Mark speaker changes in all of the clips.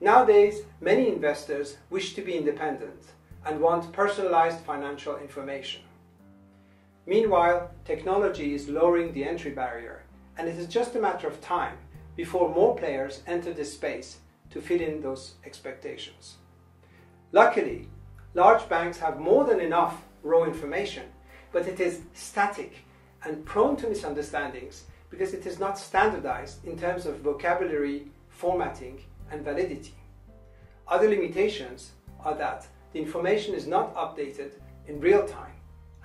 Speaker 1: Nowadays, many investors wish to be independent and want personalized financial information. Meanwhile, technology is lowering the entry barrier, and it is just a matter of time before more players enter this space to fill in those expectations. Luckily, large banks have more than enough raw information, but it is static and prone to misunderstandings because it is not standardized in terms of vocabulary, formatting, and validity. Other limitations are that the information is not updated in real time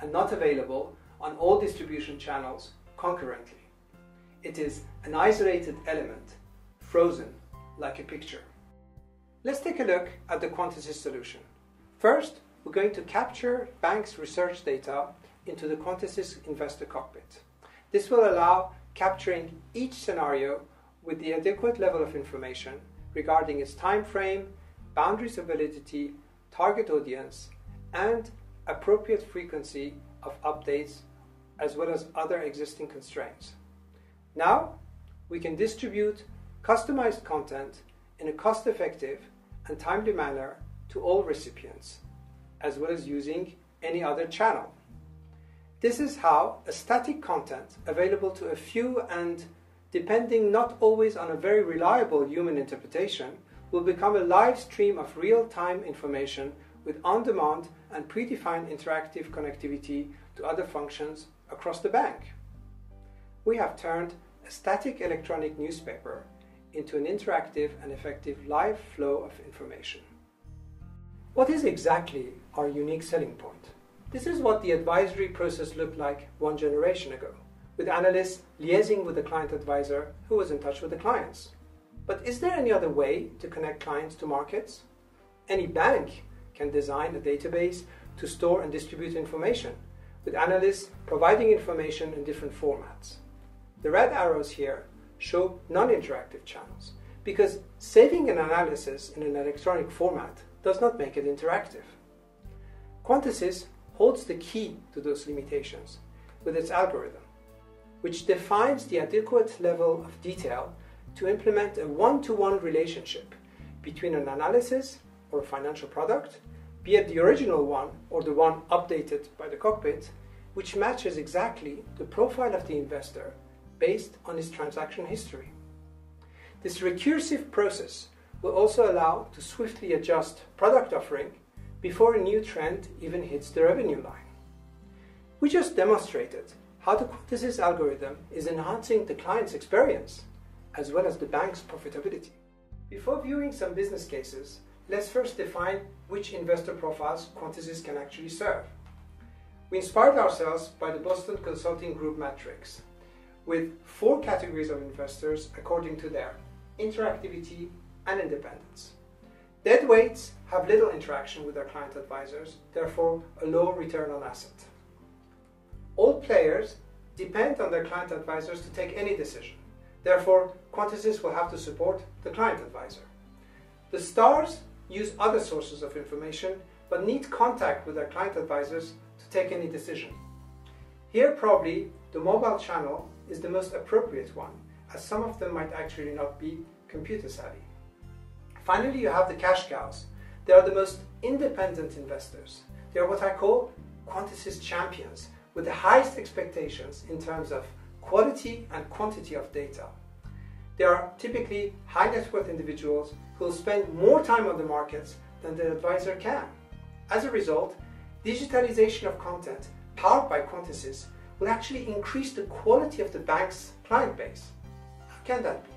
Speaker 1: and not available on all distribution channels concurrently. It is an isolated element, frozen like a picture. Let's take a look at the Quantesys solution. First, we're going to capture banks' research data into the Quantesys Investor Cockpit. This will allow capturing each scenario with the adequate level of information regarding its time frame, boundaries of validity, target audience, and appropriate frequency of updates, as well as other existing constraints. Now, we can distribute customized content in a cost-effective and timely manner to all recipients, as well as using any other channel. This is how a static content available to a few and depending not always on a very reliable human interpretation will become a live stream of real-time information with on-demand and predefined interactive connectivity to other functions across the bank. We have turned a static electronic newspaper into an interactive and effective live flow of information. What is exactly our unique selling point? This is what the advisory process looked like one generation ago, with analysts liaising with the client advisor who was in touch with the clients. But is there any other way to connect clients to markets? Any bank can design a database to store and distribute information, with analysts providing information in different formats. The red arrows here show non-interactive channels, because saving an analysis in an electronic format does not make it interactive. Quantesys holds the key to those limitations with its algorithm, which defines the adequate level of detail to implement a one-to-one relationship between an analysis or a financial product, be it the original one or the one updated by the cockpit, which matches exactly the profile of the investor based on his transaction history. This recursive process will also allow to swiftly adjust product offering before a new trend even hits the revenue line. We just demonstrated how the Quantesys algorithm is enhancing the client's experience as well as the bank's profitability. Before viewing some business cases, let's first define which investor profiles Quantesys can actually serve. We inspired ourselves by the Boston Consulting Group matrix, with 4 categories of investors according to their interactivity and independence. Deadweights have little interaction with their client advisors, therefore a low return on asset. All players depend on their client advisors to take any decision. Therefore, Quantesys will have to support the client advisor. The stars use other sources of information but need contact with their client advisors to take any decision. Here probably the mobile channel is the most appropriate one, as some of them might actually not be computer savvy. Finally, you have the cash cows. They are the most independent investors. They are what I call Quantesys champions, with the highest expectations in terms of quality and quantity of data. They are typically high net worth individuals who will spend more time on the markets than the advisor can. As a result, digitalization of content powered by Quantesys will actually increase the quality of the bank's client base. How can that be?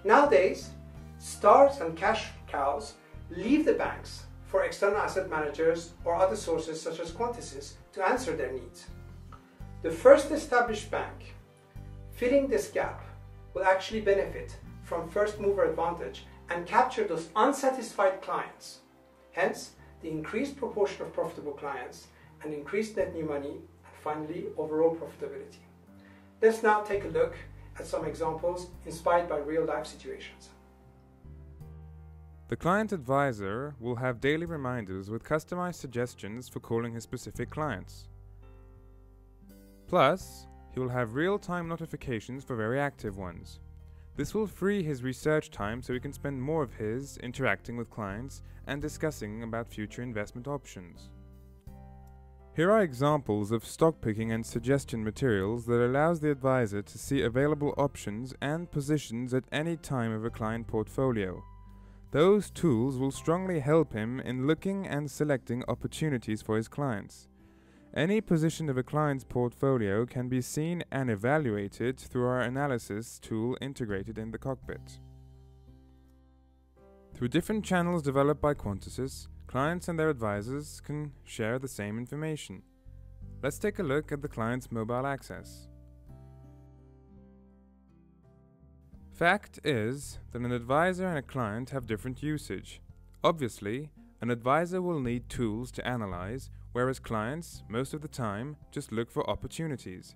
Speaker 1: Nowadays, stars and cash cows leave the banks for external asset managers or other sources such as Quantesys to answer their needs. The first established bank filling this gap will actually benefit from first mover advantage and capture those unsatisfied clients. Hence, the increased proportion of profitable clients and increased net new money, and finally, overall profitability. Let's now take a look at some examples inspired by real-life situations.
Speaker 2: The client advisor will have daily reminders with customized suggestions for calling his specific clients. Plus, he will have real-time notifications for very active ones. This will free his research time so he can spend more of his interacting with clients and discussing about future investment options. Here are examples of stock picking and suggestion materials that allows the advisor to see available options and positions at any time of a client portfolio. Those tools will strongly help him in looking and selecting opportunities for his clients. Any position of a client's portfolio can be seen and evaluated through our analysis tool integrated in the cockpit. Through different channels developed by Quantesys, clients and their advisors can share the same information. Let's take a look at the client's mobile access. Fact is that an advisor and a client have different usage. Obviously, an advisor will need tools to analyze, whereas clients, most of the time, just look for opportunities.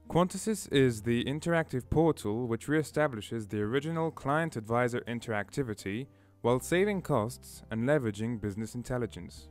Speaker 2: Quantesys is the interactive portal which reestablishes the original client-advisor interactivity while saving costs and leveraging business intelligence.